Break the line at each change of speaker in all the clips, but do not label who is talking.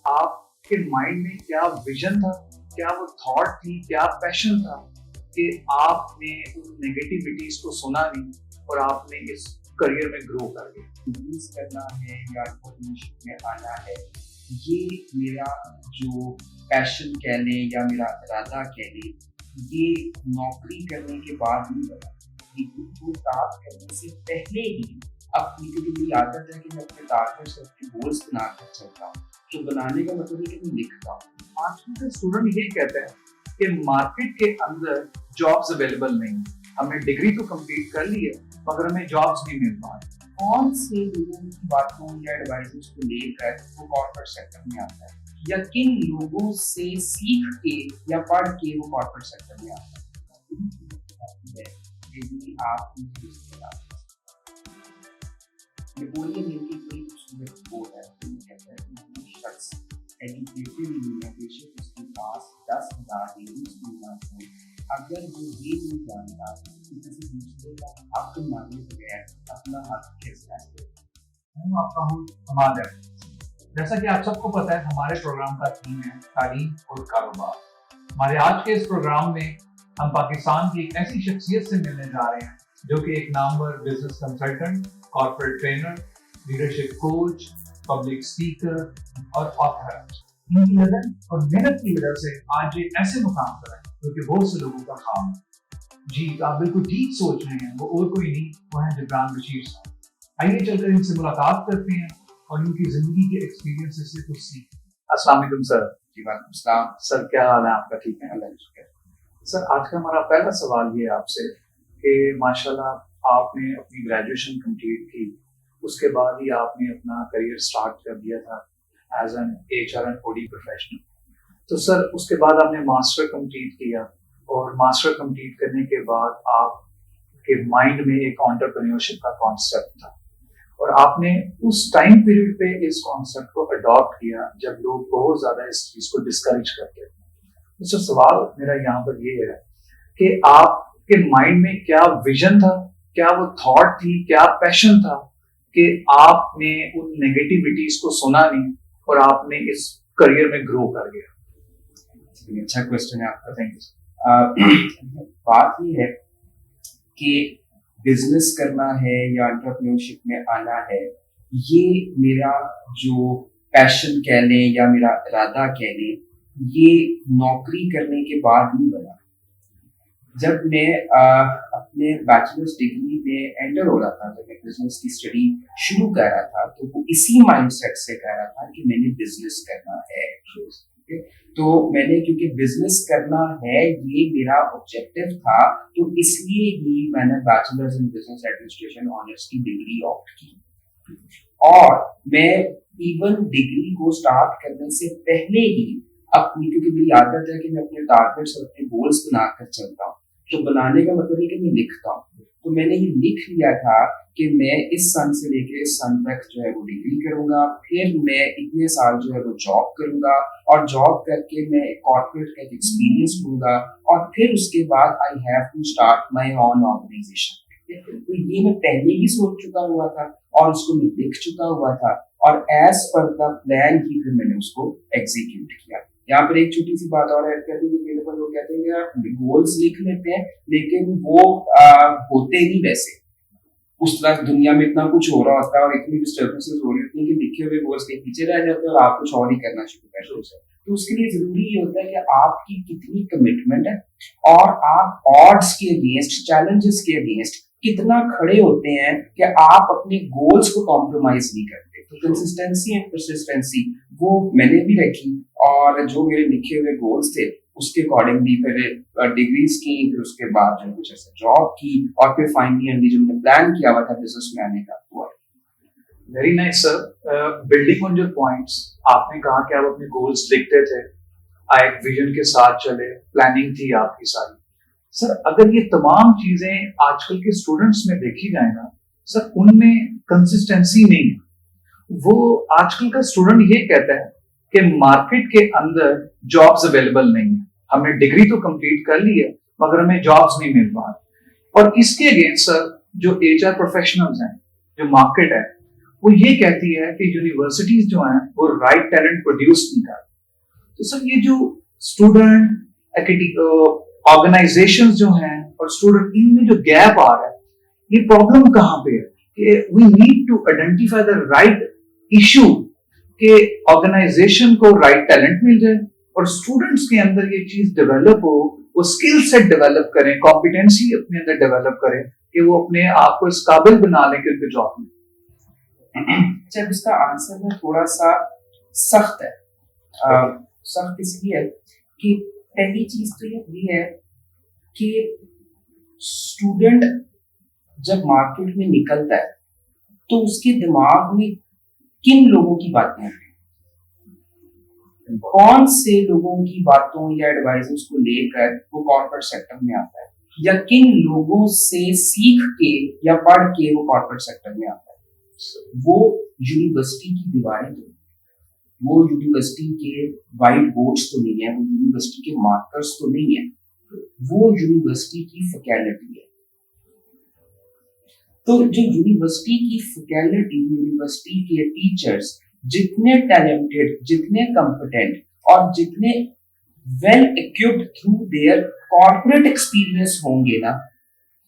आपके माइंड में क्या विजन था, क्या वो थॉट थी, क्या पैशन था कि आपने उन नेगेटिविटीज को सुना नहीं और आपने इस करियर में ग्रो कर गए।
बिजनेस करना है या एंटरप्रेन्योरशिप में आना है, ये मेरा जो पैशन कह लें या मेरा इरादा कह लें, ये नौकरी करने के बाद नहीं बना। लेकिन वो स्टार्ट करने से पहले ही अपनी, क्योंकि मेरी आदत है कि मैं अपने टारगेट्स और अपने गोल्स बनाकर चलता हूँ। तो बनाने का मतलब है कि मैं लिखता हूँ।
आजकल के स्टूडेंट ये कहते हैं कि मार्केट के अंदर जॉब्स अवेलेबल नहीं है, हमने डिग्री तो कंप्लीट कर ली है मगर हमें जॉब्स नहीं मिल पा रही।
कौन से लोगों की बातों या एडवाइजेस को लेकर वो कॉर्पोरेट सेक्टर में आता है, या किन लोगों से सीख के या पढ़ के वो कॉर्पोरेट सेक्टर में आता है। आप नेपोलियन हिल की कोई खूबसूरत कोट है, तो ये कहता है कि वो शख्स एजुकेटेड नहीं है, बेशक उसके पास 10,000 डिग्रीज क्यों ना हो, अगर वो ये नहीं जानता कि किसी दूसरे का हक मांगे बगैर अपना हक कैसे हासिल करें।
मैं आपका हूँ हमाद है। जैसा कि आप सबको पता है, हमारे प्रोग्राम का थीम है तालीम और कारोबार। हमारे आज के इस प्रोग्राम में हम पाकिस्तान की एक ऐसी शख्सियत से मिलने जा रहे हैं जो कि एक Namvar business consultant, corporate trainer, leadership coach, public speaker और ऑथर है। इनकी लगन और मेहनत की वजह से आज ये ऐसे मुकाम पर है जो कि बहुत से लोगों का ख्वाब है। जी, आप बिल्कुल ठीक सोच रहे हैं, वो और कोई नहीं, वो है जिब्रान बशीर साहब। आइए चलकर इनसे मुलाकात करते हैं और इनकी जिंदगी के एक्सपीरियंसेस से कुछ सीखते हैं। अस्सलाम वालेकुम सर।
जी वालेकुम सलाम।
सर क्या हाल है आपका? ठीक है,
अल्लाह का शुक्र।
सर आज का हमारा पहला सवाल ये है आपसे कि माशाल्लाह आपने अपनी ग्रेजुएशन कंप्लीट की, उसके बाद ही आपने अपना करियर स्टार्ट कर दिया था as an HR and OD professional. तो सर उसके बाद आपने मास्टर कंप्लीट किया और मास्टर कंप्लीट करने के बाद आपके माइंड में एक एंटरप्रेन्योरशिप का कॉन्सेप्ट था और आपने उस टाइम पीरियड पे इस कॉन्सेप्ट को अडॉप्ट किया जब लोग बहुत ज्यादा इस चीज को डिस्करेज करते थे। तो सर सवाल मेरा यहाँ पर ये है कि आपके माइंड में क्या विजन था, क्या वो थॉट थी, क्या पैशन था कि आपने उन नेगेटिविटीज को सुना नहीं और आपने इस करियर में ग्रो कर गया?
अच्छा क्वेश्चन है आपका, थैंक यू। बात ये है कि बिजनेस करना है या एंटरप्रेन्योरशिप में आना है, ये मेरा जो पैशन कह लें या मेरा इरादा कह लें, ये नौकरी करने के बाद नहीं बना। जब मैं अपने बैचलर्स डिग्री में एंटर हो रहा था, जब मैं बिजनेस की स्टडी शुरू कर रहा था, तो वो इसी माइंडसेट से कर रहा था कि मैंने बिजनेस करना है। तो मैंने, क्योंकि बिजनेस करना है ये मेरा ऑब्जेक्टिव था, तो इसलिए ही मैंने bachelors in business administration honours की डिग्री ऑप्ट की। और मैं इवन डिग्री को स्टार्ट करने से पहले ही अपनी, क्योंकि मेरी आदत है कि मैं अपने टारगेट्स और अपने गोल्स बनाकर चलता हूँ, तो बनाने का मतलब है कि मैं लिखता हूँ। तो मैंने ये लिख लिया था कि मैं इस सन से लेकर इस सन तक जो है वो डिग्री करूंगा, फिर मैं इतने साल जो है वो जॉब करूंगा और जॉब करके मैं एक कॉर्पोरेट का एक्सपीरियंस लूंगा और फिर उसके बाद I have to start my own organisation. तो ये मैं पहले ही सोच चुका हुआ था और उसको मैं लिख चुका हुआ था और एज पर द प्लान ही फिर मैंने उसको एग्जीक्यूट किया। यहाँ पर एक छोटी सी बात और ऐड कर दूं कि मेरे पर लोग कहते हैं कि आप गोल्स लिख लेते हैं लेकिन वो होते नहीं वैसे। उस तरह दुनिया में इतना कुछ हो रहा होता है और इतनी डिस्टर्बेंसेस हो रही होती है कि लिखे हुए गोल्स के पीछे रह जाते हैं और आप कुछ और ही करना शुरू कर देते हैं। तो उसके लिए जरूरी ये होता है कि आपकी कितनी कमिटमेंट है और आप ऑड्स के अगेंस्ट, चैलेंजेस के अगेंस्ट कितना खड़े होते हैं कि आप अपने गोल्स को कॉम्प्रोमाइज नहीं करते। तो कंसिस्टेंसी एंड परसिस्टेंसी वो मैंने भी रखी और जो मेरे लिखे हुए गोल्स थे उसके अकॉर्डिंगली फिर डिग्रीज की, फिर उसके बाद जो कुछ ऐसा जॉब की और फिर फाइनली जो मैंने प्लान किया हुआ था बिजनेस में आने का हुआ।
Very nice sir. Building on your points, आपने कहा कि आप अपने गोल्स लिखते थे, एक विजन के साथ चले, प्लानिंग थी आपकी सारी। सर अगर ये तमाम चीजें आजकल के स्टूडेंट्स में देखी जाए ना सर, उनमें कंसिस्टेंसी नहीं है। वो आजकल का स्टूडेंट ये कहता है कि मार्केट के अंदर जॉब्स अवेलेबल नहीं है, हमने डिग्री तो कंप्लीट कर ली है मगर हमें जॉब्स नहीं मिल पा रही। और इसके अगेंस्ट सर जो HR प्रोफेशनल्स हैं, जो मार्केट है, वो ये कहती है कि यूनिवर्सिटीज जो हैं वो राइट टैलेंट प्रोड्यूस नहीं कर। तो सर ये जो स्टूडेंट ऑर्गेनाइजेशंस जो हैं और स्टूडेंट, इनमें जो गैप आ रहा है, ये प्रॉब्लम कहाँ पे है कि we need to identify the right issue कि ऑर्गेनाइजेशन को राइट टैलेंट मिल जाए और स्टूडेंट्स के अंदर ये चीज डेवलप हो, वो स्किल सेट डेवलप करें, कॉम्पिटेंसी अपने अंदर डेवलप करें कि वो अपने आप को इस काबिल बना लें कि उनके जॉब में।
जब इसका आंसर में थोड़ा सा सख्त है, सख्त इसलिए कि पहली चीज तो ये है कि स्टूडेंट जब मार्केट में निकलता है तो उसके दिमाग में किन लोगों की बातें हैं, कौन से लोगों की बातों या एडवाइजर्स को लेकर वो कॉर्पोरेट सेक्टर में आता है, या किन लोगों से सीख के या पढ़ के वो कॉर्पोरेट सेक्टर में आता है। वो यूनिवर्सिटी की दीवारें तो, वो यूनिवर्सिटी के वाइट बोर्ड्स तो नहीं है, वो यूनिवर्सिटी के मार्कर्स तो नहीं है, वो यूनिवर्सिटी की फैकल्टी है। तो जो यूनिवर्सिटी की फैकल्टी, यूनिवर्सिटी के टीचर्स जितने टैलेंटेड, जितने कॉम्पिटेंट और जितने well equipped through their corporate experience होंगे ना,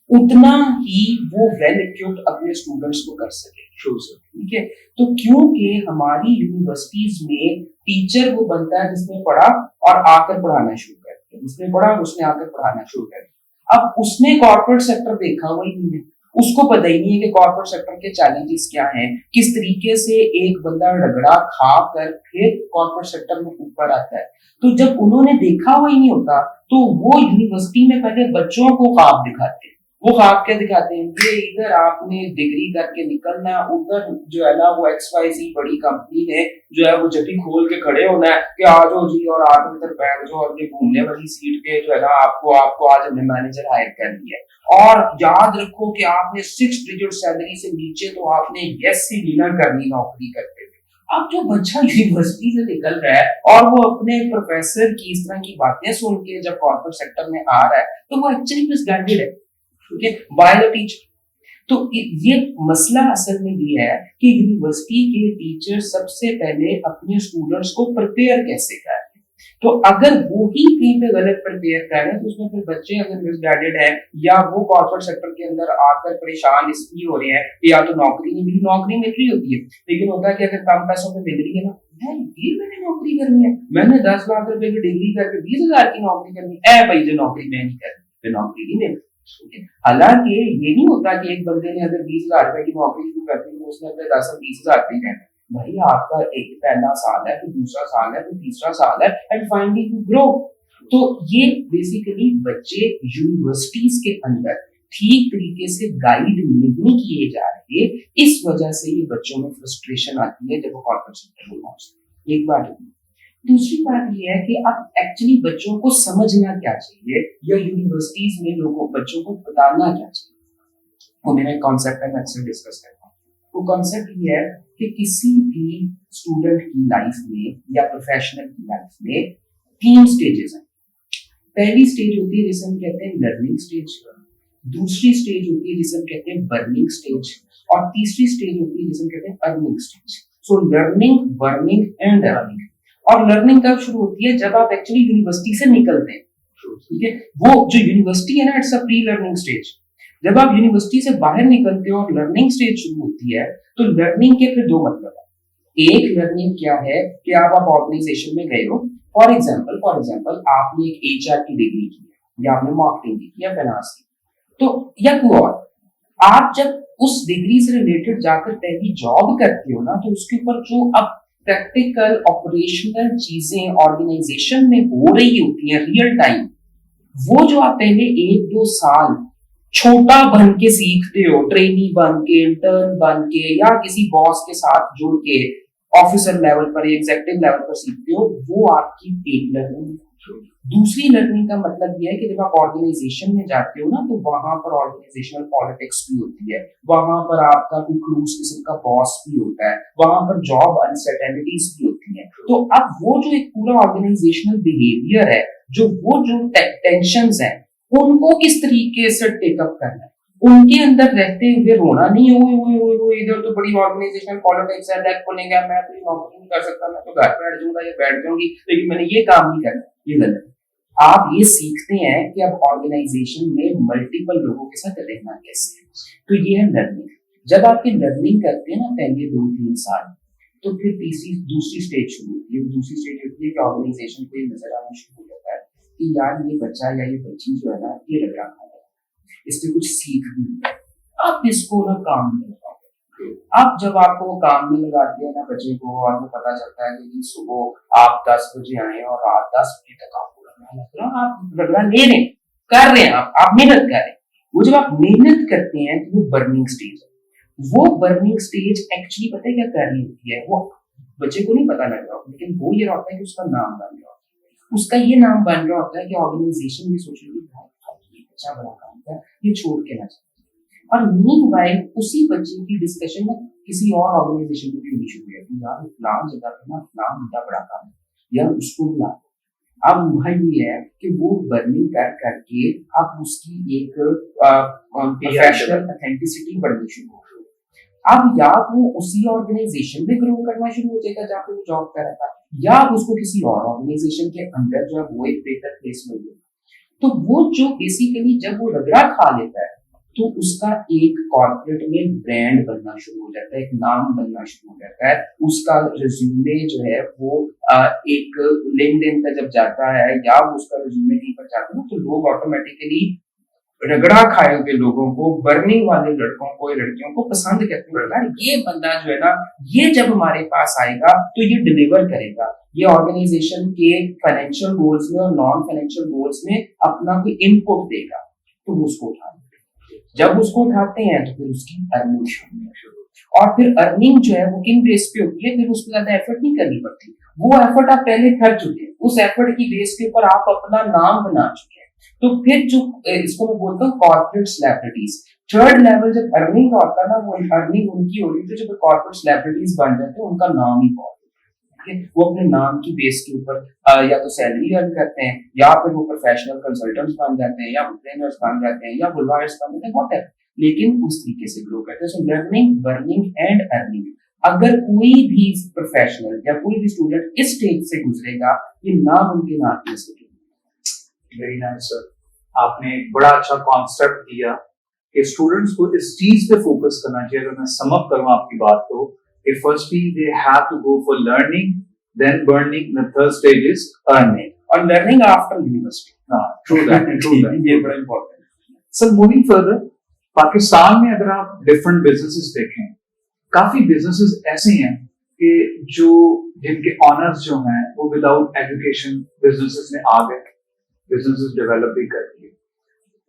उतना ही वो वेल इक्विप्ड अपने स्टूडेंट्स को कर सके। ठीक है, तो क्योंकि हमारी यूनिवर्सिटीज में टीचर वो बनता है जिसने पढ़ा और आकर पढ़ाना शुरू कर दिया, जिसने पढ़ा उसने आकर पढ़ाना शुरू कर दिया। अब उसने कॉर्पोरेट सेक्टर देखा हुआ ही नहीं है, उसको पता ही नहीं है कि कॉर्पोरेट सेक्टर के चैलेंजेस क्या हैं, किस तरीके से एक बंदा रगड़ा खा कर फिर कॉर्पोरेट सेक्टर में ऊपर आता है। तो जब उन्होंने देखा हुआ ही नहीं होता तो वो यूनिवर्सिटी में पहले बच्चों को ख्वाब दिखाते हैं। वो ख्वाब क्या दिखाते हैं कि इधर आपने डिग्री करके निकलना, उधर जो है ना वो XYZ बड़ी कंपनी ने जो है वो जटी खोल के खड़े होना है कि आ जाओ जी और आप इधर बैठ जाओ और ये घूमने वाली सीट पे जो है ना आपको आज हमने मैनेजर हायर कर दिया है, और याद रखो कि आपने 6 डिजिट सैलरी से नीचे तो आपने यस ही डिनर करनी नौकरी करते थे। अब जो बच्चा यूनिवर्सिटी से निकल रहा है और वो अपने प्रोफेसर की इस तरह की बातें सुन के जब कॉर्पोरेट सेक्टर में आ रहा है तो वो एक्चुअली मिसगाइडेड है, ठीक है, बाय द टीचर। तो ये मसला असल में ये है कि यूनिवर्सिटी के टीचर सबसे पहले अपने स्टूडेंट्स को प्रिपेयर कैसे करें। तो अगर वो ही कहीं पे गलत प्रिपेयर कर रहे हैं तो उसमें फिर बच्चे अगर मिसगाइडेड है या वो कॉर्पोरेट सेक्टर के अंदर आकर परेशान इसलिए हो रहे हैं कि या तो नौकरी नहीं मिली, नौकरी मिल रही होती है लेकिन होता है कि अगर कम पैसों में मिल रही है ना, ये मैंने नौकरी करनी है, मैंने 10 लाख रुपए की डिग्री करके 20,000 की नौकरी करनी है, भाई जो नौकरी मैं नहीं करनी, तो नौकरी नहीं मिलती। हालांकि ये नहीं होता कि एक बंदे ने अगर 20,000 रुपए की नौकरी शुरू कर दी तो उसने अपने 10-20,000 रुपए करने, भाई आपका एक पहला साल है, फिर दूसरा साल है, फिर तीसरा साल है, एंड फाइनली यू ग्रो। तो ये बेसिकली बच्चे यूनिवर्सिटीज के अंदर ठीक तरीके से गाइड नहीं किए जा रहे, इस वजह से ये बच्चों में फ्रस्ट्रेशन आती है जब वो कॉर्पोरेट सेक्टर में पहुंचते हैं। एक बात। दूसरी बात ये है कि अब एक्चुअली बच्चों को समझना क्या चाहिए या यूनिवर्सिटीज में लोगों बच्चों को बताना क्या चाहिए, वो मेरा एक कॉन्सेप्ट है, मैं अक्सर डिस्कस करता हूँ। वो कॉन्सेप्ट ये है कि किसी भी स्टूडेंट की लाइफ में या प्रोफेशनल की लाइफ में 3 स्टेजेस हैं। पहली स्टेज होती है जिसे हम कहते हैं लर्निंग स्टेज, दूसरी स्टेज होती है जिसे हम कहते हैं बर्निंग स्टेज, और तीसरी स्टेज होती है जिसे हम कहते हैं earning stage. So learning, burning and earning. और लर्निंग कब शुरू होती है? जब आप एक्चुअली यूनिवर्सिटी से निकलते हैं, ठीक है। वो जो यूनिवर्सिटी है ना, it's a pre learning stage. जब आप यूनिवर्सिटी से बाहर निकलते हो और लर्निंग स्टेज शुरू होती है तो लर्निंग के फिर 2 मतलब है। एक लर्निंग क्या है कि आप ऑर्गेनाइजेशन में गए हो, फॉर एग्जांपल आपने एक HR की डिग्री की है या आपने मार्केटिंग की या फाइनेंस की, तो या कोई और, आप जब उस डिग्री से रिलेटेड जाकर पहली जॉब करते हो ना, तो उसके ऊपर जो अब प्रैक्टिकल ऑपरेशनल चीजें ऑर्गेनाइजेशन में हो रही होती है रियल टाइम, वो जो आप पहले 1-2 साल छोटा बन के सीखते हो, ट्रेनी बन के, इंटर्न बन के, या किसी बॉस के साथ जुड़ के ऑफिसर लेवल पर, एग्जीक्यूटिव लेवल पर सीखते हो, वो आपकी एक लर्निंग। दूसरी लर्निंग का मतलब यह है कि जब आप ऑर्गेनाइजेशन में जाते हो ना, तो वहां पर ऑर्गेनाइजेशनल पॉलिटिक्स भी होती है, वहां पर आपका कोई क्रूज किस्म का बॉस भी होता है, वहां पर जॉब अनसर्टेनिटीज भी होती है। तो अब वो जो एक पूरा ऑर्गेनाइजेशनल बिहेवियर है, जो टेंशंस हैं, उनको किस तरीके से टेकअप करना है, उनके अंदर रहते हुए रोना नहीं, ओए इधर तो बड़ी ऑर्गेनाइजेशनल पॉलिटिक्स है, दैट बोलेंगे मैं तो ये नौकरी नहीं कर सकता, मैं तो घर बैठ जाऊंगा या बैठ जाऊंगी, लेकिन मैंने ये काम नहीं करना, ये गलत है। आप ये सीखते हैं कि अब ऑर्गेनाइजेशन में मल्टीपल लोगों के साथ रहना कैसे है, तो ये है लर्निंग। जब आप ये लर्निंग करते हैं ना पहले 2-3 साल, तो फिर दूसरी स्टेज शुरू होती है। दूसरी स्टेज होती है कि ऑर्गेनाइजेशन को ये नजर आना शुरू हो जाता है कि यार ये बच्चा या ये बच्ची जो है ना ये लग रहा है, इससे कुछ सीख भी है, आप इसको ना काम में लगाओ। अब जब आपको वो काम में लगाते हैं ना बच्चे को, और वो पता चलता है कि सुबह आप 10 बजे आए और रात 10 बजे तक आपको रगड़ा ले रहे हैं, कर रहे हैं, आप मेहनत कर रहे हैं। वो जब आप मेहनत करते हैं तो वो बर्निंग स्टेज है। वो बर्निंग स्टेज एक्चुअली पता है क्या कर रही होती है, वो बच्चे को नहीं पता लग रहा, लेकिन वो ये होता है कि उसका नाम बन रहा होता है, उसका ये नाम बन रहा होता है कि ऑर्गेनाइजेशन भी सोच रही है अच्छा बड़ा काम है, ये छोड़ के ना जाए। और मीनवाइल उसी बच्चे की डिस्कशन में किसी और ऑर्गेनाइजेशन में भी होनी शुरू है कि यार फलां जगह पे ना फलां मुद्दा बड़ा काम है यार, उसको बुला। अब वह ये है कि वो बर्निंग कर करके अब उसकी एक प्रोफेशनल ऑथेंटिसिटी बढ़नी शुरू हो गई। अब या वो उसी ऑर्गेनाइजेशन में ग्रो करना शुरू हो जाएगा जहाँ पे वो जॉब कर रहा था, या उसको किसी और ऑर्गेनाइजेशन के अंदर जो है वो एक बेहतर प्लेस मिल जाएगा। तो वो जो बेसिकली जब वो रगड़ा खा लेता है तो उसका एक कॉर्पोरेट में ब्रांड बनना शुरू हो जाता है, एक नाम बनना शुरू हो जाता है। उसका रिज्यूमे जो है वो एक लिंक्डइन पे जब जाता है या उसका रिज्यूमे कहीं पर जाता है तो लोग ऑटोमेटिकली रगड़ा खाए हुए लोगों को, बर्निंग वाले लड़कों को, लड़कियों को पसंद करते हैं। यार ये बंदा जो है ना, ये जब हमारे पास आएगा तो ये डिलीवर करेगा, ये ऑर्गेनाइजेशन के फाइनेंशियल गोल्स में और नॉन फाइनेंशियल गोल्स में अपना कोई इनपुट देगा, तो वो उसको उठाते हैं। जब उसको उठाते हैं तो फिर उसकी अर्निंग शुरू, और फिर अर्निंग जो है वो किन बेस पे होती है, फिर उसमें ज्यादा एफर्ट नहीं करनी पड़ती, वो एफर्ट आप पहले कर चुके हैं, उस एफर्ट की बेस के ऊपर आप अपना नाम बना चुके हैं। तो फिर जो इसको मैं बोलता हूँ कॉर्पोरेट सेलिब्रिटीज, थर्ड लेवल जब अर्निंग का होता है ना, वो अर्निंग उनकी हो रही है, तो जब कॉर्पोरेट सेलिब्रिटीज बन जाते हैं उनका नाम ही बहुत, वो अपने नाम की बेस के ऊपर या तो सैलरी अर्न करते हैं, या फिर वो प्रोफेशनल कंसल्टेंट्स बन जाते हैं, या वो ट्रेनर्स बन जाते हैं, या वो लॉयर्स बन जाते हैं, व्हाटएवर, लेकिन उस तरीके से ग्रो करते हैं। So learning, burning and earning, अगर कोई भी प्रोफेशनल या कोई भी स्टूडेंट इस स्टेज से गुजरेगा, ये नामुमकिन आदमी से।
वेरी नाइस सर, आपने एक बड़ा अच्छा कॉन्सेप्ट दिया कि स्टूडेंट्स को इस चीज पे फोकस करना चाहिए। अगर मैं सम अप करूं आपकी बात को, कि firstly they have to go for learning, then burning, the third stage is earning, और learning after university. True that, ये बड़ा इंपॉर्टेंट है। सर मूविंग फर्दर, पाकिस्तान में अगर आप डिफरेंट बिजनेसेस देखें, काफी बिजनेसेस ऐसे हैं कि जो जिनके ऑनर्स जो हैं वो विदाउट एजुकेशन बिजनेसेस में आ गए, बिजनेसेस डेवलप भी कर लिए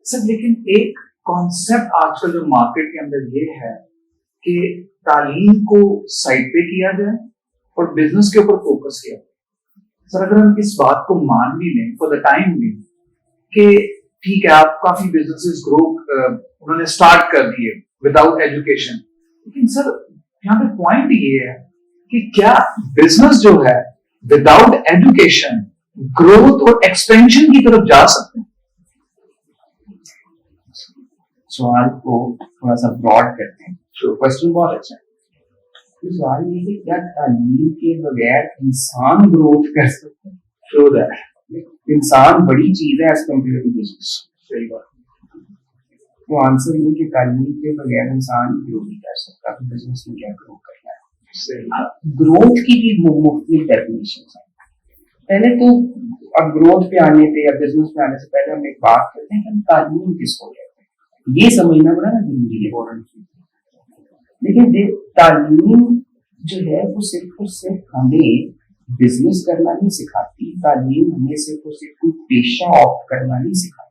सर। लेकिन एक कॉन्सेप्ट आजकल जो मार्केट के अंदर ये है कि तालीम को साइड पे किया जाए और बिजनेस के ऊपर फोकस किया जाए। सर अगर हम इस बात को मान भी लें फॉर द टाइम भी कि ठीक है आप काफी बिजनेसेस ग्रो उन्होंने स्टार्ट कर दिए विदाउट एजुकेशन, लेकिन सर यहाँ पे पॉइंट ये है कि क्या बिजनेस जो है विदाउट एजुकेशन ग्रोथ और एक्सपेंशन की तरफ जा सकते हैं?
सवाल को थोड़ा सा ब्रॉड करते हैं, तो क्वेश्चन बहुत अच्छा है। सवाल ये कि क्या तालीम के बगैर इंसान ग्रोथ कर सकते हैं?
ट्रू दैट,
इंसान बड़ी चीज है एज कम्पेयर टू बिजनेस।
सही बात।
तो आंसर ये कि तालीम के बगैर इंसान ग्रो नहीं कर सकता, तो बिजनेस में क्या ग्रो करना है। ग्रोथ की भी मुख्तलिफ डेफिनेशन है। पहले तो अब ग्रोथ पे आने पे या बिजनेस पे आने से पहले हम एक बात करते हैं कि हम तालीम किसको कहते हैं, ये समझना बड़ा ना जरूरी है। लेकिन तालीम जो है वो सिर्फ और सिर्फ हमें बिजनेस करना नहीं सिखाती, तालीम हमें सिर्फ और सिर्फ कोई पेशा ऑप्ट करना नहीं सिखाती।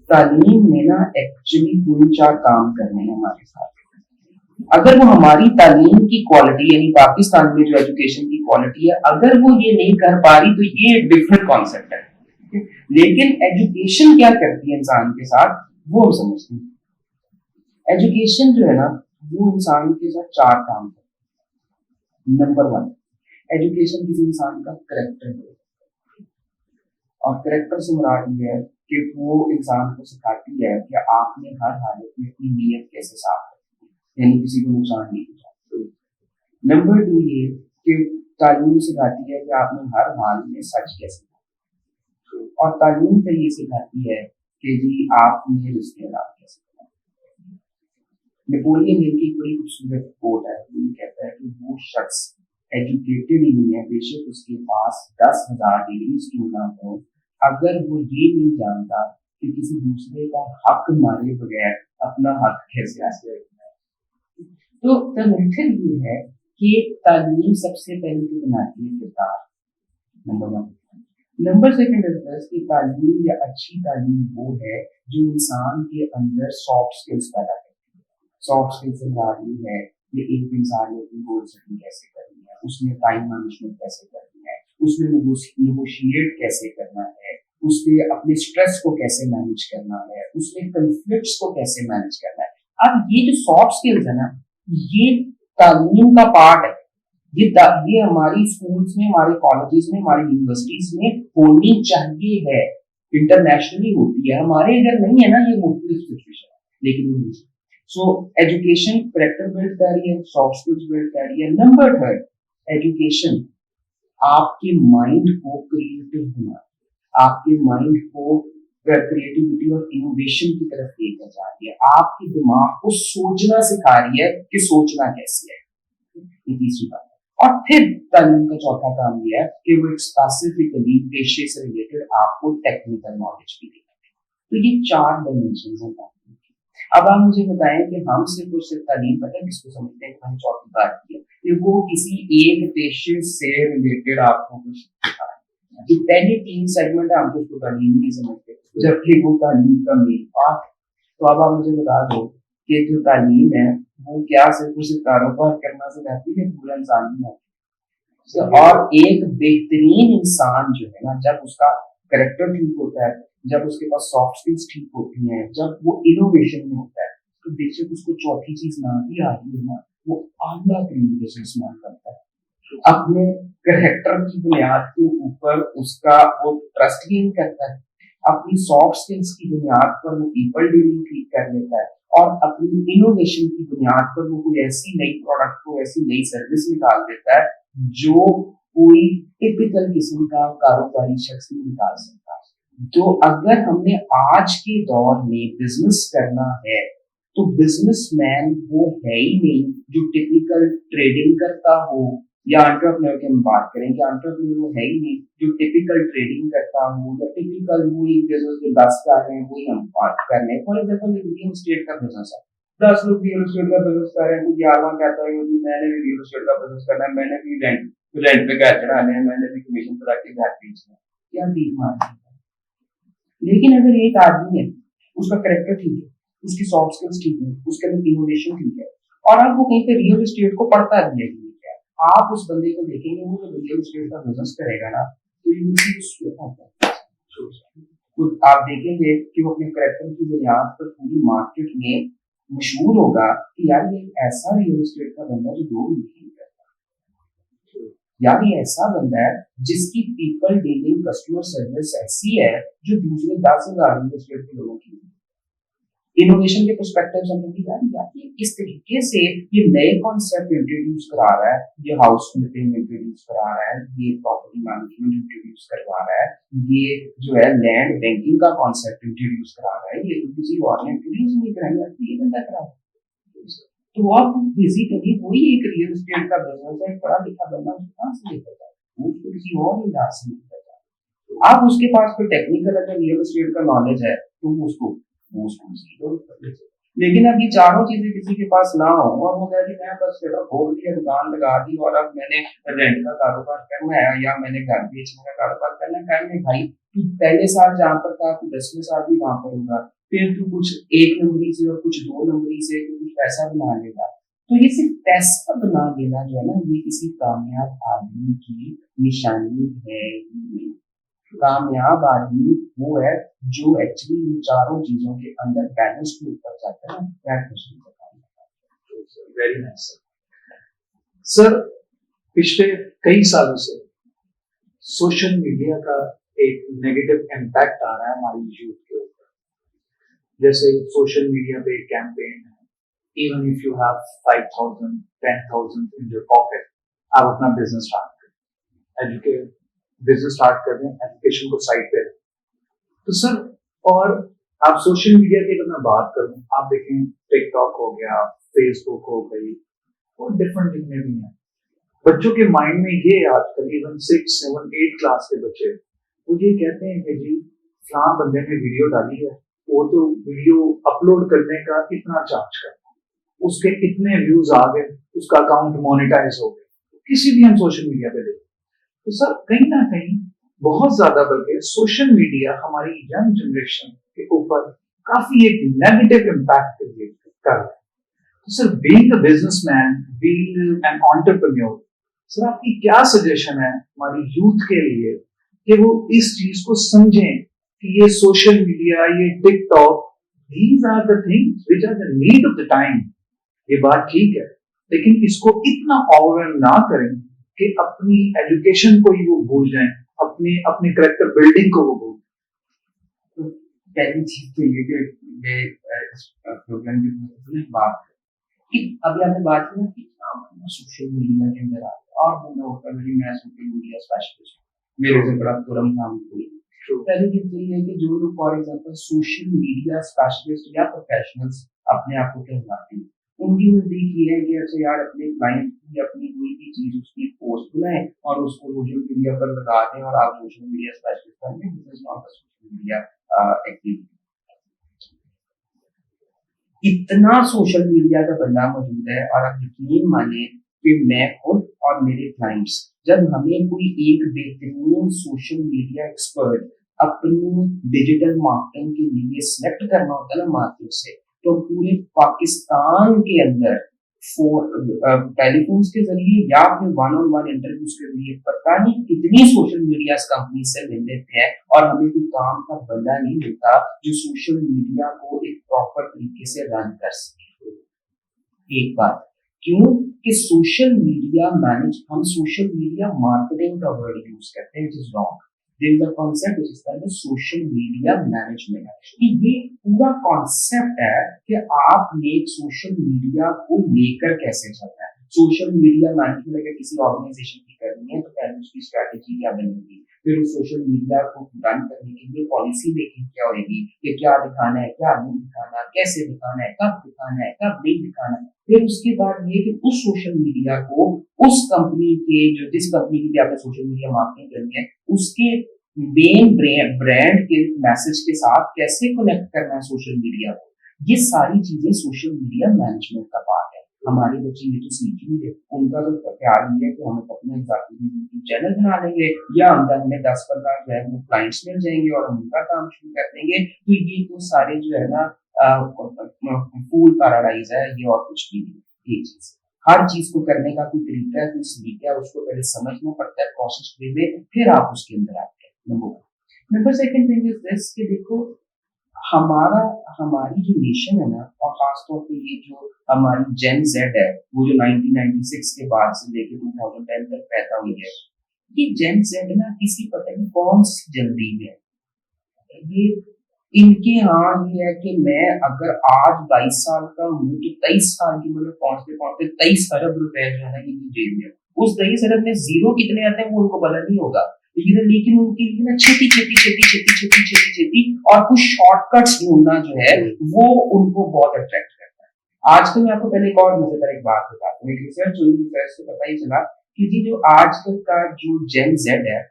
तालीम में ना एक्चुअली 3-4 काम करने हैं हमारे साथ। अगर वो हमारी तालीम की क्वालिटी यानी पाकिस्तान में जो एजुकेशन की क्वालिटी है, अगर वो ये नहीं कर पा रही तो ये डिफरेंट कॉन्सेप्ट है। लेकिन एजुकेशन क्या करती है इंसान के साथ वो हम समझते हैं। एजुकेशन जो है ना वो इंसान के साथ 4 काम करती है। नंबर 1, एजुकेशन किसी इंसान का करेक्टर है, और करेक्टर से मुराद ये है कि वो इंसान को सिखाती है कि आपने हर हालत में अपनी नीयत कैसे साफ रखनी है, यानी किसी को नुकसान नहीं पहुंचाना। नंबर 2 ये कि तालीम सिखाती है कि आपने हर हाल में सच कैसे करना, और तालीम फिर ये सिखाती है कि जी आपने रिश्तेदार कैसे करना। नेपोलियन हिल की बड़ी खूबसूरत कोट है, वो ये कहता है कि वो शख्स एजुकेटेड ही नहीं है, बेशक उसके पास 10,000 डिग्रीज क्यों ना हो, अगर वो ये नहीं जानता कि किसी दूसरे का हक मारे बगैर अपना हक कैसे हासिल करना है। तो तमथल ये है कि तालीम सबसे पहले तो बनाती है किरदार, नंबर 1। नंबर 2 की तालीम या अच्छी तालीम वो है जो इंसान के अंदर सॉफ्ट स्किल्स पैदा करती है। सॉफ्ट स्किल्स से मुराद ये है कि एक इंसान ने अपनी गोल सेटिंग कैसे करनी है, उसने टाइम मैनेजमेंट कैसे करनी है, उसने नेगोशिएट कैसे करना है, उसने अपने स्ट्रेस को कैसे मैनेज करना है, उसने कन्फ्लिक्ट्स को कैसे मैनेज करना है। अब ये जो सॉफ्ट स्किल्स है ना, ये तालीम का पार्ट है। ये हमारी स्कूल्स में, हमारे कॉलेजेस में, हमारी यूनिवर्सिटीज में होनी चाहिए है, इंटरनेशनली होती है, हमारे इधर नहीं है ना ये मुख्तलिफ सिचुएशन, लेकिन सो एजुकेशन कैरेक्टर बिल्ड कर रही है, सॉफ्ट स्किल्स बिल्ड कर रही है। नंबर 3, एजुकेशन आपके माइंड को क्रिएटिव बना, आपके माइंड को क्रिएटिविटी और इनोवेशन की तरफ लेकर जा रही है, आपके दिमाग को सोचना सिखा रही है कि सोचना कैसे है। ये तीसरी बात है। और फिर तालीम का चौथा काम यह है कि वो स्पेसिफिकली पेशे से रिलेटेड आपको टेक्निकल नॉलेज भी देगा। तो ये 4 डायमेंशन है तालीम की। अब आप मुझे बताएं कि हम सिर्फ और सिर्फ तालीम पता है किसको समझते हैं कि मैंने चौथी बात की है कि वो किसी एक पेशे से रिलेटेड आपको कुछ सिखा रहा है। जो पहले 3 सेगमेंट है हम तो उसको तालीम नहीं समझते, जबकि वो तालीम का मेन पार्ट। तो अब आप मुझे बता दो कि जो तालीम है वो क्या सिर्फ उसे कारोबार करना सिखाती है, पूरा इंसान नहीं। और एक बेहतरीन इंसान जो है ना, जब उसका कैरेक्टर ठीक होता है, जब उसके पास सॉफ्ट स्किल्स ठीक होती हैं, जब वो इनोवेशन में होता है, तो बेशक उसको चौथी चीज ना भी आ रही है ना, वो आला बिजनेसमैन बनता है। अपने कैरेक्टर की बुनियाद के ऊपर उसका वो ट्रस्ट गेन करता है, अपनी सॉफ्ट स्किल्स की बुनियाद पर वो पीपल डीलिंग ठीक कर लेता है, और अपनी इनोवेशन की बुनियाद पर वो कोई ऐसी नई प्रोडक्ट को, ऐसी नई सर्विस निकाल देता है जो कोई टिपिकल किस्म का कारोबारी शख्स नहीं निकाल सकता। तो अगर हमने आज के दौर में बिजनेस करना है तो बिजनेसमैन वो है ही नहीं जो टिपिकल ट्रेडिंग करता हो, या एंटरप्रेन्योर की हम बात करें कि एंटरप्रेन्योर वो है ही नहीं जो टिपिकल ट्रेडिंग करता हो, या टिपिकल वही बिजनेस जो 10 कर रहे हैं वही हम बात कर रहे हैं। फॉर एग्जाम्पल रियल एस्टेट का बिजनेस है, 10 लोग रियल एस्टेट का बिजनेस कर रहे हैं, तो 11वां कहता है कि मैंने भी रियल एस्टेट का बिजनेस करना है, मैंने भी रेंट पे घर चढ़ाने हैं, मैंने भी कमीशन पर आके घर बेचना है, क्या भीख मारना है। लेकिन अगर एक आदमी है, उसका कैरेक्टर ठीक है, उसकी सॉफ्ट स्किल्स ठीक है, उसके अंदर इनोवेशन ठीक है, और अब वो कहीं पे रियल एस्टेट को पढ़ता भी है, आप उस बंदे को देखेंगे वो जो रियल एस्टेट का बिजनेस करेगा ना, तो आप देखेंगे कि वो अपने कैरेक्टर की बुनियाद पर पूरी मार्केट में मशहूर होगा कि यार ये ऐसा रियल एस्टेट का बंदा जो 2 नहीं करता, यार ये ऐसा बंदा है जिसकी पीपल डीलिंग कस्टमर सर्विस ऐसी है जो दूसरे 10,000 रियल एस्टेट के लोगों की। इनोवेशन के पर्सपेक्टिव से यार इस तरीके से ये नए कॉन्सेप्ट इंट्रोड्यूस करा रहा है, ये हाउस फ्लिपिंग इंट्रोड्यूस करा रहा है, ये प्रॉपर्टी मैनेजमेंट इंट्रोड्यूस करवा रहा है, ये जो है लैंड बैंकिंग का कॉन्सेप्ट इंट्रोड्यूस करा रहा है, ये तो किसी और ने इंट्रोड्यूस नहीं कराया, ये बंदा करा। तो आप बेसिकली वही एक रियल एस्टेट का बिजनेस है, पढ़ा लिखा बंदा कहाँ से लेकर जाए, वो तो किसी और इलाज से लेकर जाए। आप उसके पास कोई टेक्निकल अगर रियल एस्टेट का नॉलेज है तो उसको लेकिन अब ये चारों चीजें किसी के पास ना हो और वो कहे मैं बस खोल दिया, दुकान लगा दी और अब मैंने रेंट का कारोबार करना है या मैंने घर बेचने का कारोबार करना है, कहने भाई तू पहले साल जहाँ पर था तू 10वें साल भी वहां पर होगा, फिर तू कुछ 1 नंबरी से और कुछ 2 नंबरी से कुछ पैसा बना लेगा। तो ये सिर्फ पैसा बना लेना जो है ना, ये किसी कामयाब आदमी की निशानी है। कामयाब आदमी वो है जो एक्चुअली इन चारों चीजों के अंदर बैलेंस के ऊपर जाता है ना,
वेरी नाइस सर। पिछले कई सालों से सोशल मीडिया का एक नेगेटिव इम्पैक्ट आ रहा है हमारी यूथ के ऊपर. जैसे सोशल मीडिया पे एक कैंपेन है, even if you have 5,000 10,000 in your pocket, आप अपना बिजनेस स्टार्ट करें, एजुकेट बिजनेस स्टार्ट कर दें, एजुकेशन को साइड पे. तो सर, और आप सोशल मीडिया की अगर मैं बात करूं, आप देखें टिकटॉक हो गया, फेसबुक हो गई, और डिफरेंट जितने भी हैं, बच्चों के माइंड में ये आजकल इवन 6, 7, 8 क्लास के बच्चे वो ये कहते हैं कि जी फलां बंदे ने वीडियो डाली है, वो तो वीडियो अपलोड करने का इतना चार्ज करता है, उसके इतने व्यूज आ गए, उसका अकाउंट मोनेटाइज हो गया. किसी भी हम सोशल मीडिया पे देखें तो सर कहीं ना कहीं बहुत ज्यादा, बल्कि सोशल मीडिया हमारी यंग जनरेशन के ऊपर काफी एक नेगेटिव इम्पैक्ट क्रिएट कर रहा है. तो sir, being a businessman, being an entrepreneur, sir आपकी क्या सजेशन है हमारी यूथ के लिए कि वो इस चीज को समझें कि ये सोशल मीडिया, ये TikTok, these are the things which are the need of the time. ये बात ठीक है, लेकिन इसको इतना ओवर ना करें कि अपनी एजुकेशन को ही वो भूल जाएं, अपने अपने करेक्टर बिल्डिंग को वो भूल.
तो पहली चीज तो ये कि मैं इस प्रोग्राम की बात कि अभी आपने बात की ना कि सोशल मीडिया के अंदर आ और बंदा होता है मैं सोशल मीडिया स्पेशलिस्ट मेरे से बड़ा तुरंत नाम कोई. पहली चीज तो ये है कि जो लोग for example social media specialist या प्रोफेशनल्स अपने आप को कहलाते हैं, उनकी नजदीक ये है कि अच्छा यार अपने क्लाइंट की अपनी कोई भी चीज उसकी पोस्ट बनाए और उसको सोशल मीडिया पर लगा दें और आप सोशल मीडिया स्पेशलिस्ट बन गए. This is not a social media activity. इतना सोशल मीडिया का बंदा मौजूद है और आप यकीन माने कि मैं खुद और मेरे क्लाइंट्स जब हमें कोई एक बेहतरीन सोशल मीडिया एक्सपर्ट अपनी डिजिटल मार्केटिंग के लिए सिलेक्ट करना होता है ना मार्केट से, तो पूरे पाकिस्तान के अंदर टेलीफोन के जरिए या फिर वन ऑन वन इंटरव्यूज के जरिए पता नहीं कितनी सोशल मीडिया कंपनी से मिल लेते हैं और हमें कोई काम का बंदा नहीं मिलता जो सोशल मीडिया को एक प्रॉपर तरीके से रन कर सके. एक बात क्यों कि सोशल मीडिया मैनेज, हम सोशल मीडिया मार्केटिंग का वर्ड यूज करते हैं, which is wrong. There is a concept which is called social media management. ये पूरा कॉन्सेप्ट है कि आपने सोशल मीडिया को लेकर कैसे चलना है. सोशल मीडिया मैनेजमेंट अगर किसी ऑर्गेनाइजेशन की करनी है तो पहले उसकी स्ट्रैटेजी क्या बनेगी, फिर उस सोशल मीडिया को रन करने के लिए पॉलिसी मेकिंग क्या होगी कि क्या दिखाना है, क्या नहीं दिखाना, कैसे दिखाना है, कब दिखाना है, कब नहीं दिखाना है. फिर उसके बाद ये कि उस सोशल मीडिया को उस कंपनी के जो जिस कंपनी की भी आपने सोशल मीडिया मार्केटिंग करनी है उसके मेन ब्रांड के मैसेज के साथ कैसे कनेक्ट करना है सोशल मीडिया को. ये सारी चीजें सोशल मीडिया मैनेजमेंट का पार्ट है. हमारे बच्चे ये तो सीख ही नहीं रहे. उनका तो ख्याल ये है कि हम अपना यूट्यूब चैनल बना लेंगे या हमें 10-15 जो है वो क्लाइंट्स मिल जाएंगे और हम उनका काम शुरू कर देंगे. तो ये तो सारे जो है ना फूल पैराडाइज है, ये और कुछ भी नहीं. ये चीज हर चीज को करने का कोई तरीका है, कोई सलीका है, उसको पहले समझना पड़ता है प्रोसेस वे में, फिर आप उसके अंदर आते हैं. Number second thing is this कि देखो हमारी जो नेशन है ना, और खासतौर पे ये जो हमारी जेन जेड है, वो जो 1996 के बाद से लेके 2010 तक पैदा हुई है, ये जेन जेड ना किसी पता नहीं कौन सी जल्दी में है. ये इनके यहाँ ये है कि मैं अगर आज 22 साल का हूँ तो 23 साल की मतलब पहुंचते पहुंचते 23 अरब रुपए जो है ना इनकी जेब में. उस 23 अरब में जीरो कितने आते हैं वो उनको पता नहीं होगा, लेकिन उनके लिए ना छेती छेती छेती छेती छेती छेती छेती और कुछ शॉर्टकट्स ढूंढना जो है वो उनको बहुत अट्रैक्ट करता है. आजकल मैं आपको पहले एक और मजेदार एक बात बताता हूँ. एक रिसर्च हुई, रिसर्च से पता ही चला कि जी जो आजकल का जो जेन जेड है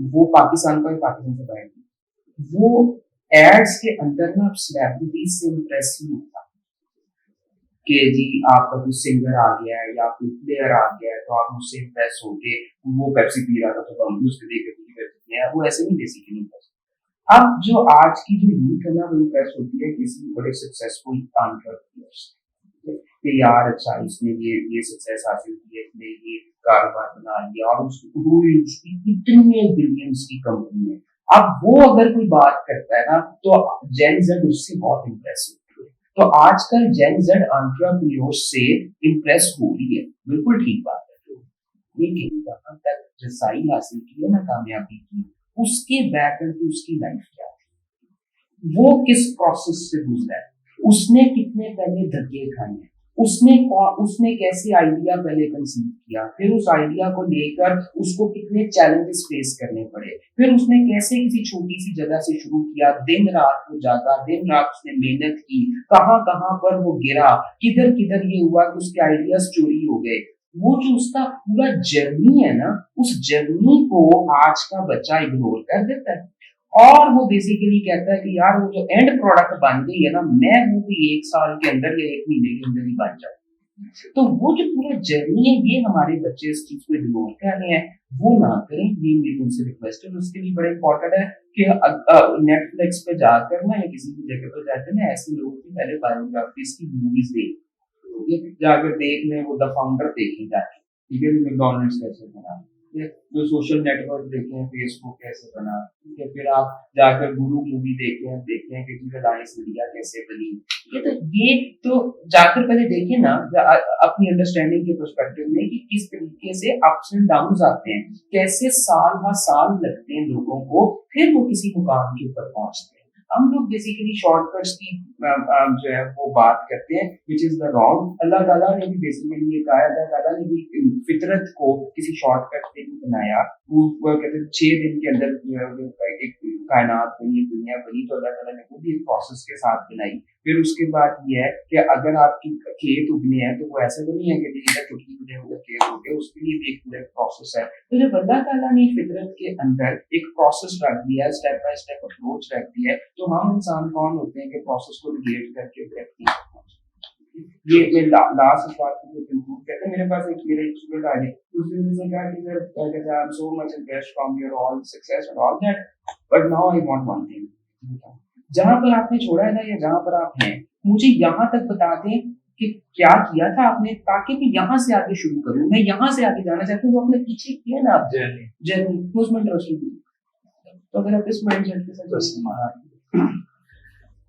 वो पाकिस्तान का पाकिस्तान से बाहर, वो एड्स के अंदर ना सेलिब्रिटी से इम्प्रेस नहीं होता कि जी आपका कोई सिंगर आ गया है या कोई प्लेयर आ गया है तो आप उससे इम्प्रेस हो गए, वो पेप्सी पी रहा था तो हम भी उसके देख के वो ऐसे नहीं बेसिकली इम्प्रेस. अब जो आज की जो यूथ है ना वो इम्प्रेस होती है किसी बड़े सक्सेसफुल एंटरप्रेन्योर से कि यार अच्छा इसने ये सक्सेस हासिल की है, इसने ये कारोबार बना लिया और उसकी इतने बिलियंस की कंपनी है. अब वो अगर कोई बात करता है ना तो जेन जेड उससे बहुत इम्प्रेस होती है. तो आजकल जेन जेड एंटरप्रेन्योर से इम्प्रेस हो रही है, बिल्कुल ठीक बात है. लेकिन जहां तक रसाई हासिल की है ना कामयाबी की, اس کے بیک اینڈ پہ اس کی لائف کیا تھی, وہ کس پروسیس سے گزرا ہے, اس نے کتنے پہلے دھکے کھائے ہیں, اس نے کیسے آئیڈیا پہلے کنسیو کیا, پھر اس آئیڈیا کو لے کر اس کو کتنے چیلنجز فیس کرنے پڑے, پھر اس نے کیسے کسی چھوٹی سی جگہ سے شروع کیا, دن رات کو جاگا, دن رات اس نے محنت کی, کہاں کہاں پر وہ گرا, کدھر کدھر یہ ہوا کہ اس کے آئیڈیاز چوری ہو گئے. وہ جو اس کا پورا جرنی ہے نا, اس جرنی کو آج کا بچہ اگنور کر دیتا ہے, اور وہ بیسیکلی کہتا ہے کہ یار وہ جو اینڈ پروڈکٹ بن گئی ہے نا, میں ہوں کہ 1 سال کے اندر یا 1 مہینے کے اندر ہی بن جاؤں. تو وہ جو پورا جرنی ہے, یہ ہمارے بچے اس چیز کو اگنور کر رہے ہیں, وہ نہ کریں. یہ میری ان سے ریکویسٹ ہے. اس کے لیے بڑا امپورٹنٹ ہے کہ نیٹ فلکس پہ جا کر نا, یا کسی بھی جگہ پہ جاتے ہیں, ایسے لوگوں کی پہلے بایوگرافیز کی موویز دیکھ جا کر دیکھ لیں, وہ دا فاؤنڈر دیکھیں جا کے, ٹھیک ہے, میکڈونلڈس کیسے بنا, جو سوشل نیٹ ورک دیکھیں, فیس بک کیسے بنا, ٹھیک ہے, پھر آپ جا کر گرو مووی دیکھیں کہ ریلائنس انڈیا کیسے بنی. یہ تو جا کر پہلے دیکھیں نا اپنی انڈرسٹینڈنگ کے پرسپیکٹو میں کہ کس طریقے سے اپس اینڈ ڈاؤنز آتے ہیں, کیسے سال ہر سال لگتے ہیں لوگوں کو, پھر وہ کسی مقام کے اوپر پہنچتے ہیں. ہم لوگ بیسیکلی شارٹ کٹس کی جو ہے وہ بات کرتے ہیں, وچ از دا رانگ. اللہ تعالیٰ نے بھی بیسیکلی یہ کہا ہے, اللہ تعالیٰ نے بھی فطرت کو کسی شارٹ کٹ سے نہیں بنایا. وہ کہتے ہیں 6 دن کے اندر ایک کائنات بنی, دنیا بنی, تو اللہ تعالیٰ نے خود ایک پروسیس کے ساتھ بنائی. پھر اس کے بعد یہ ہے کہ اگر آپ کی کھیت اگنے ہیں تو وہ ایسا تو نہیں ہے کہ ادھر چٹکی بنے ادھر کھیت ہو گئے, اس کے لیے بھی ایک پورا پروسیس ہے. تو جب اللہ تعالیٰ نے فطرت کے اندر ایک پروسیس رکھ دیا ہے, اسٹیپ بائی اسٹیپ اپروچ رکھ دیا ہے, تو ہم انسان کون ہوتے ہیں کہ پروسیس کو ریلیٹ کر کے دیکھتے ہیں. یہ میں لاسٹ بات کو کنکلوڈ کرتے ہیں. میرے پاس ایک میرا اسٹوڈنٹ آ گیا, اس نے مجھ سے کہا کہ sir I am so much impressed from your all success and all that, but now I want one thing. جہاں پر آپ نے چھوڑا ہے نا, یا جہاں پر آپ ہیں, مجھے یہاں تک بتا دیں کہ کیا کیا تھا آپ نے, تاکہ میں یہاں سے آگے شروع کروں, میں یہاں سے آگے جانا چاہتا ہوں. وہ آپ نے پیچھے کیا نا آپ جرنی, اس میں انٹرسٹنگ. تو اگر آپ اس مائنڈ سیٹ کے ساتھ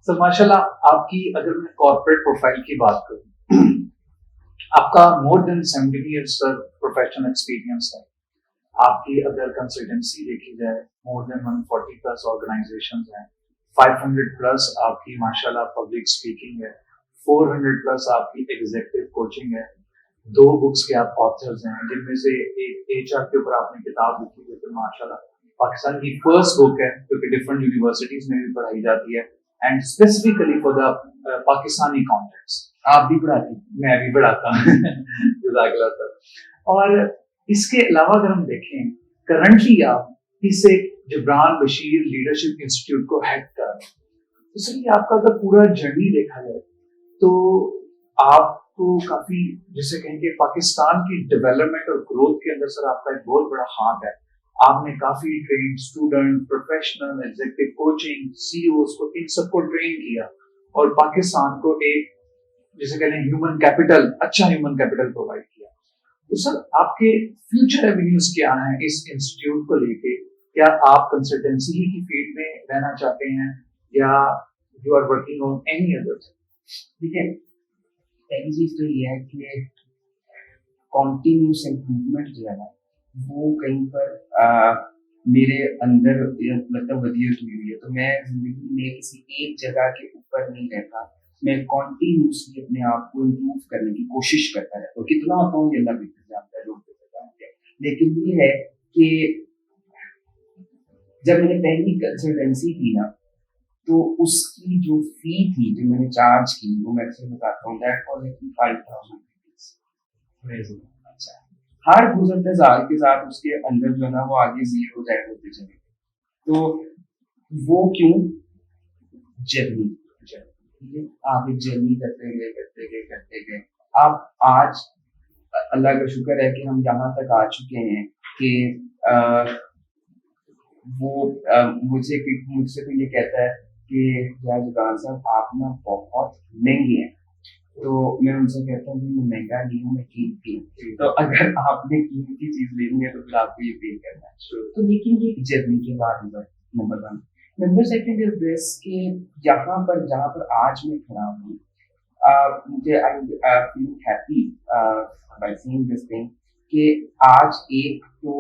سر ماشاء اللہ آپ کی, اگر میں کارپوریٹ پروفائل کی بات کروں, آپ کا مور دین 17 ایئرس سر پروفیشنل ایکسپیرینس ہے. آپ کی اگر کنسلٹنسی دیکھی جائے, مور دین 140 پلس آرگنائزیشنز ہیں, 500 پلس آپ کی ماشاء اللہ پبلک اسپیکنگ ہے, 400 پلس آپ کی ایگزیکٹو کوچنگ ہے, 2 بکس کے آپ آتھرز ہیں, جن میں سے ایک HR کے اوپر آپ نے کتاب لکھی ہے, پھر ماشاء اللہ پاکستان کی فرسٹ بک ہے جو کہ ڈفرنٹ یونیورسٹیز میں بھی پڑھائی جاتی ہے, and specifically for the Pakistani context. آپ بھی پڑھاتے ہیں, میں بھی پڑھاتا ہوں, جزاک اللہ سر. اور اس کے علاوہ اگر ہم دیکھیں, کرنٹلی آپ اسے جبران بشیر لیڈرشپ انسٹیٹیوٹ کو ہیڈ کر رہے ہیں. اس لیے آپ کا اگر پورا جرنی دیکھا جائے تو آپ کو کافی, جسے کہیں کہ پاکستان کی ڈیولپمنٹ اور گروتھ کے اندر سر آپ کا ایک بہت بڑا ہاتھ ہے. آپ نے کافی train student, professional, executive coaching, CEOs کو, ان سب کو ٹرین کیا اور پاکستان کو ایک جسے کہتے ہیں ہیومن کیپٹل, اچھا ہیومن کیپٹل پرووائڈ کیا. تو سر آپ کے فیوچر ایونیوز کیا ہیں اس انسٹیٹیوٹ کو لے کے؟ کیا آپ کنسلٹنسی کی فیلڈ میں رہنا چاہتے ہیں یا you are working on any other?
ٹھیک ہے, پہلی چیز تو یہ ہے کہ کنٹینیوس امپروومنٹ جو ہے نا, وہ کہیں پر میرے اندر مطلب ودیت ہوئی ہے. تو میں زندگی میں کسی ایک جگہ کے اوپر نہیں رہتا, میں کنٹینیوسلی اپنے آپ کو امپروو کرنے کی کوشش کرتا رہتا ہوں. کتنا ہوتا ہوں یہ اللہ بہتر جانتا ہے, لوگ بہتر جانتے ہیں. لیکن یہ ہے کہ جب میں نے پہلی کنسلٹنسی کی نا, تو اس کی جو فی تھی جو میں نے چارج کی, وہ میں اکثر بتاتا ہوں, دیٹ واز 5,000 روپیز. اچھا, ہر گزرتے سال کے ساتھ اس کے اندر جو ہے نا وہ آگے زیرو ایڈ ہوتے چلے. تو وہ کیوں؟ جرنی. آپ ایک جرنی کرتے گئے. آپ آج اللہ کا شکر ہے کہ ہم یہاں تک آ چکے ہیں کہ وہ مجھ سے تو یہ کہتا ہے کہ جگان صاحب آپ نا بہت مہنگے ہیں. تو میں ان سے کہتا ہوں کہ میں مہنگا نہیں ہوں, میں قیمتی ہوں. تو اگر آپ نے قیمتی چیز لینی ہے تو پھر آپ کو یہ پے کرنا ہے. تو لیکن یہ جرنی کے بعد نمبر 1. نمبر 2 از دس کہ یہاں پر جہاں پر آج میں کھڑا ہوں, مجھے I feel happy by seeing this thing کہ آج ایک تو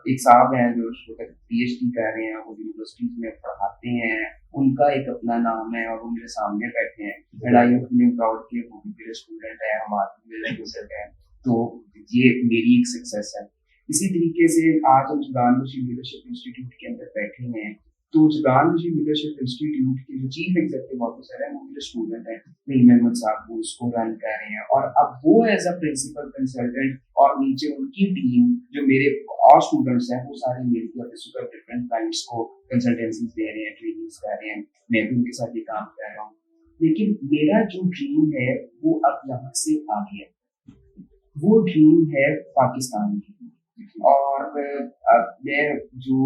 ایک صاحب ہیں جو PhD کر رہے ہیں, وہ یونیورسٹیز میں پڑھاتے ہیں, ان کا ایک اپنا نام ہے اور وہ میرے سامنے بیٹھے ہیں, and I am feeling proud کہ وہ بھی میرے اسٹوڈنٹ ہیں, ہمارے میرے ٹیچر ہیں, تو یہ میری ایک سکسیس ہے. اسی طریقے سے آج ہم جگان بخشی لیڈرشپ انسٹیٹیوٹ کے اندر بیٹھے ہیں, تو جگان بخشی لیڈرشپ انسٹیٹیوٹ کے جو چیف ایگزیکٹو آفیسر ہیں وہ میرے اسٹوڈنٹ ہیں, نعیم احمد صاحب, وہ اس کو رن کر رہے ہیں, اور اب وہ ایز اے پرنسپل کنسلٹنٹ اور نیچے ان کی ٹیم جو میرے اور اسٹوڈنٹس ہیں وہ سارے مل کے اپنے ڈفرینٹ کلائنٹس کو کنسلٹینسیز دے رہے ہیں, ٹریننگس کر رہے ہیں, میں بھی ان کے ساتھ یہ کام کر رہا ہوں. لیکن میرا جو ڈریم ہے وہ اب یہاں سے آگے ہے, وہ ڈریم ہے پاکستان کی, اور میرا جو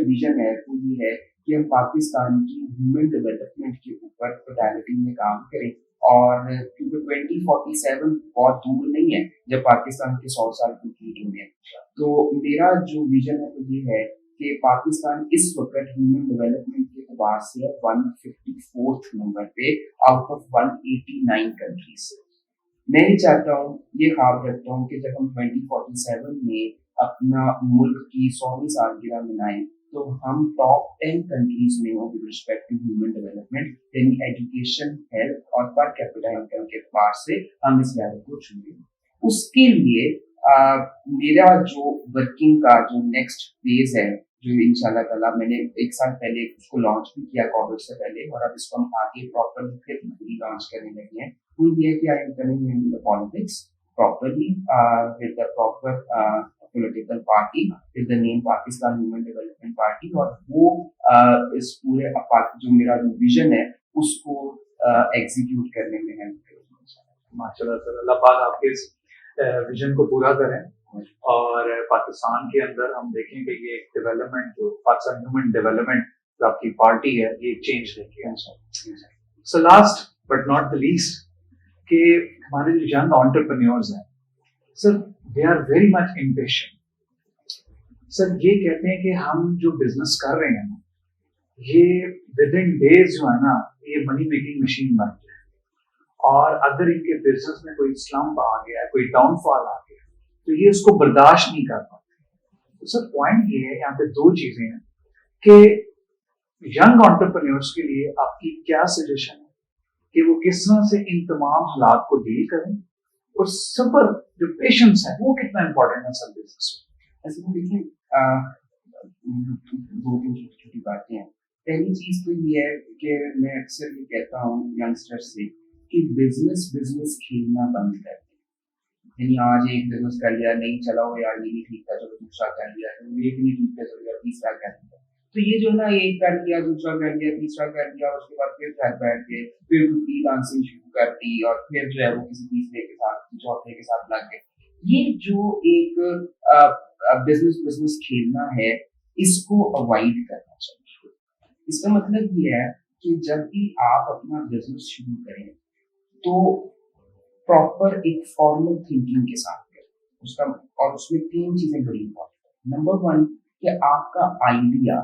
ویژن ہے وہ یہ ہے کہ ہم پاکستان کی ہیومن ڈیولپمنٹ کے اوپر ٹوٹیلٹی میں کام کریں, اور کیونکہ 2047 بہت دور نہیں ہے جب پاکستان کے 100 سال کمپلیٹ ہوں گے, تو میرا جو ویژن ہے وہ یہ ہے کہ پاکستان اس وقت ہیومن ڈیولپمنٹ کے اعتبار سے 154 نمبر پہ آؤٹ آف 189 کنٹریز. میں یہ چاہتا ہوں, یہ خواب رکھتا ہوں کہ جب ہم 2047 میں اپنا ملک کی 100ویں سالگرہ منائیں تو ہم ٹاپ 10 کنٹریز میں ہوں with respect to human development, یعنی ایجوکیشن, ہیلتھ اور پر کیپٹا انکم کے اعتبار سے ہم اس لیول کو چھو لیں. اس کے لیے میرا جو ورکنگ کا جو نیکسٹ فیز ہے, جو انشاءاللہ تعالیٰ میں نے 1 سال پہلے اس کو لانچ بھی کیا کووڈ سے پہلے, اور اب اس کو ہم آگے پراپرلی پھر لانچ کرنے لگے ہیں, وہ یہ ہے کہ I am coming in the politics properly with the proper political party with the name Pakistan human development party, اور وہ اس پورے جو میرا جو ویژن ہے اس کو ایگزیکیوٹ کرنے میں ہیلپ کرے.
ماشاء اللہ, اللہ پاک آپ کے اس ویژن کو پورا کریں, اور پاکستان کے اندر ہم دیکھیں کہ یہ ایک ڈیولپمنٹ جو پاکستان ہیومن ڈیولپمنٹ جو آپ کی پارٹی ہے یہ چینج لے کے آئے. So last but not the least کہ ہمارے جو ینگ آنٹرپرینیورز ہیں sir, they are very much impatient. Sir یہ کہتے ہیں کہ ہم جو بزنس کر رہے ہیں یہ ود ان ڈیز جو ہے نا یہ منی میکنگ مشین بن گیا ہے, اور اگر ان کے بزنس میں کوئی سلمپ آ گیا ہے, کوئی ڈاؤن فال آ گیا تو یہ اس کو برداشت نہیں کر پاتے. تو سر پوائنٹ یہ ہے, یہاں پہ 2 چیزیں ہیں کہ ینگ آنٹرپرینیورس کے لیے آپ کی کیا سجیشن ہے کہ وہ کس طرح سے ان تمام حالات کو ڈیل کریں, اور صبر جو پیشنس ہے وہ کتنا امپورٹنٹ ہے سر بزنس میں.
ایسے میں دیکھیں 2-3 چھوٹی باتیں ہیں. پہلی چیز تو یہ ہے کہ میں اکثر یہ کہتا ہوں ینگسٹر سے کہ بزنس کھیلنا بند کر دیں. یعنی آج ایک بزنس کر لیا, نہیں چلا ہو یار یہ نہیں ٹھیک تھا, چلو دوسرا کر لیا, ایک نہیں ٹھیک تھا, چلو یار تیسرا کر لیا. تو یہ جو ہے نا ایک کر لیا, دوسرا کر لیا, تیسرا کر لیا, اس کے بعد پھر گھر بیٹھ کے پھر فری لانسنگ شروع کر دی, اور پھر جو ہے وہ کسی تیسرے کے ساتھ چوتھے کے ساتھ لگ گئے. یہ جو ایک بزنس کھیلنا ہے اس کو اوائڈ کرنا چاہیے. اس کا مطلب یہ ہے کہ جب بھی آپ اپنا بزنس شروع کریں تو پراپر ایک فارمل تھنکنگ کے ساتھ کریں اس کا, اور اس میں 3 چیزیں بڑی امپورٹنٹ ہیں. نمبر 1 کہ آپ کا آئیڈیا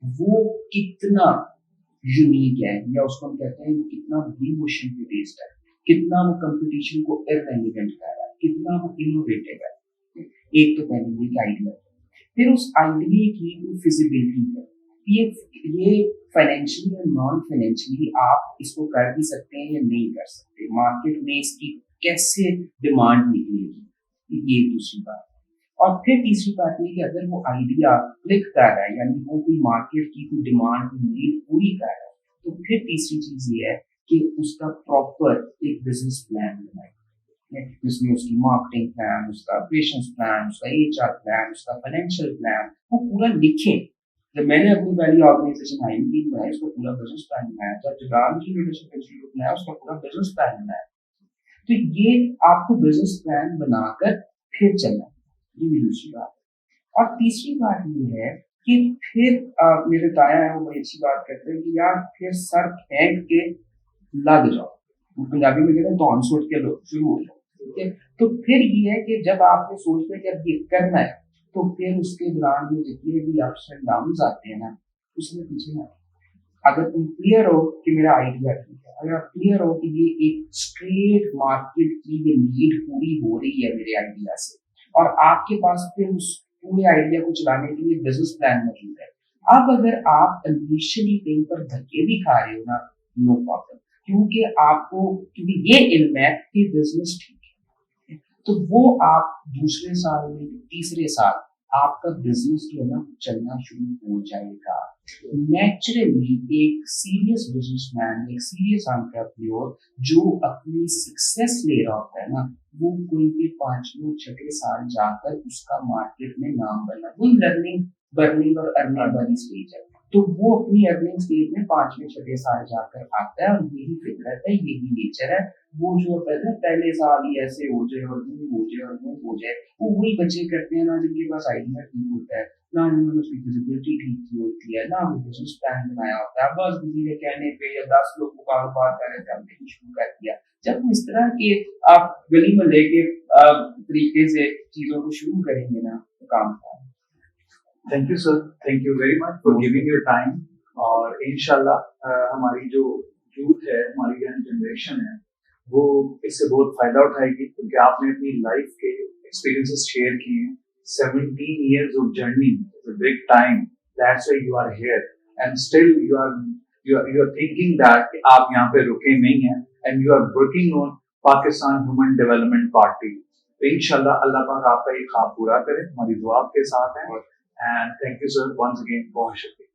وہ کتنا یونیک ہے, یا اس کو ہم کہتے ہیں وہ کتنا ایموشن پہ بیسڈ ہے, کتنا وہ کمپٹیشن کو ارریلیونٹ کر رہا ہے, کتنا وہ انوویٹیو ہے. ایک تو پہلے یہ آئیڈیا, پھر اس آئیڈیا کی فیزیبلٹی ہے. یہ فائنینشلی اور نان فائنینشلی آپ اس کو کر بھی سکتے ہیں یا نہیں کر سکتے, مارکیٹ میں اس کی کیسے ڈیمانڈ نکلے گی, یہ دوسری بات. اور پھر تیسری بات یہ کہ اگر وہ آئیڈیا کلک کر رہا ہے, یعنی وہ کوئی مارکیٹ کی کوئی ڈیمانڈ کی نیڈ پوری کر رہا ہے, تو پھر تیسری چیز یہ ہے کہ اس کا پراپر ایک بزنس پلان بنائے, جس میں اس کی مارکیٹنگ پلان, اس کا آپریشنس پلان, اس کا HR پلان, اس کا فائنینشیل پلان وہ پورا لکھیں. جب میں نے اپنی پہلی آرگنائزیشن IMT بنائی, اس کا پورا بزنس پلان بنایا, جب جگان کی لیڈرشپ انسٹیٹیوٹ بنایا اس کا پورا بزنس پلان بنایا. تو یہ آپ کو بزنس پلان بنا کر پھر چلنا, یہ دوسری بات ہے. اور تیسری بات یہ ہے کہ پھر میرے دایا ہے وہ بڑی اچھی بات کرتے ہیں کہ یار پھر سر پھینک کے لگ جاؤ, پنجابی میں کہتے ہیں تو سوٹ کے لوگ شروع ہو جاؤ. تو پھر یہ ہے کہ جب آپ نے سوچتے ہیں کہ اب یہ کرنا ہے تو پھر اس کے دوران میں جتنے بھی اپس اینڈ ڈاؤنز آتے ہیں نا اس میں پیچھے نہ. اگر تم کلیئر ہو کہ میرا آئیڈیا ٹھیک ہے, اگر آپ کلیئر ہو کہ یہ ایک اسٹریٹ مارکیٹ کی یہ نیڈ پوری ہو رہی ہے میرے آئیڈیا سے, اور آپ کے پاس پھر اس پورے آئیڈیا کو چلانے کے لیے بزنس پلان موجود ہے. اب اگر آپ انیشلی کہیں پر دھکے بھی کھا رہے ہو نا, نو پرابلم, کیونکہ آپ کو کیونکہ یہ علم ہے کہ بزنس ٹھیک ہے, تو وہ آپ دوسرے سال میں تیسرے سال آپ کا بزنس جو ہے نا چلنا شروع ہو جائے گا. نیچرلی ایک سیریس بزنس مین, ایک سیریس انٹرپرینور جو اپنی سکسیس لے رہا ہوتا ہے نا, وہ کوئی بھی 5ویں 6 سال جا کر اس کا مارکیٹ میں نام بنا, وہ لرننگ برننگ اور ارننگ والی اسٹیج ہے. تو وہ اپنی ارننگ اسٹیج میں 5ویں 6 سال جا کر آتا ہے, اور یہی فطرت ہے, یہی نیچر ہے. وہ جو کہتے ہیں پہلے سال ہی ایسے ہو جائے اور وہ ہو جائے اور وہ ہو جائے, وہ وہی بچے کرتے ہیں نا جن کے پاس آئیڈیا ٹھیک ہوتا ہے, نہ انہوں نے اس کی فزیبلٹی ٹھیک کی ہوتی ہے, نہ وہ بزنس پلان بنایا ہوتا ہے. بس کسی کے کہنے پہ یا 10 لوگ کو کاروبار کر رہے تھے, ہم نے شروع کر دیا. جب اس طرح کے آپ گلی محلے کے طریقے سے چیزوں کو شروع کریں گے نا تو کام کا.
Thank you sir, thank you very much for giving your time. اور انشاءاللہ ہماری جو یوتھ ہے, ہماری ینگ جنریشن ہے, وہ اس سے بہت فائدہ اٹھائے گی, کیونکہ آپ نے اپنی لائف کے ایکسپیرینسز شیئر کیے ہیں. 17 years of journey is a big time. That's why you are here, and still you are thinking that کہ آپ یہاں پہ رکے نہیں ہیں, and you are working on Pakistan Human Development Party. تو انشاءاللہ اللہ پاک آپ کا یہ خواب پورا کرے, ہماری دعا آپ کے ساتھ ہیں. And thank you sir once again for sharing.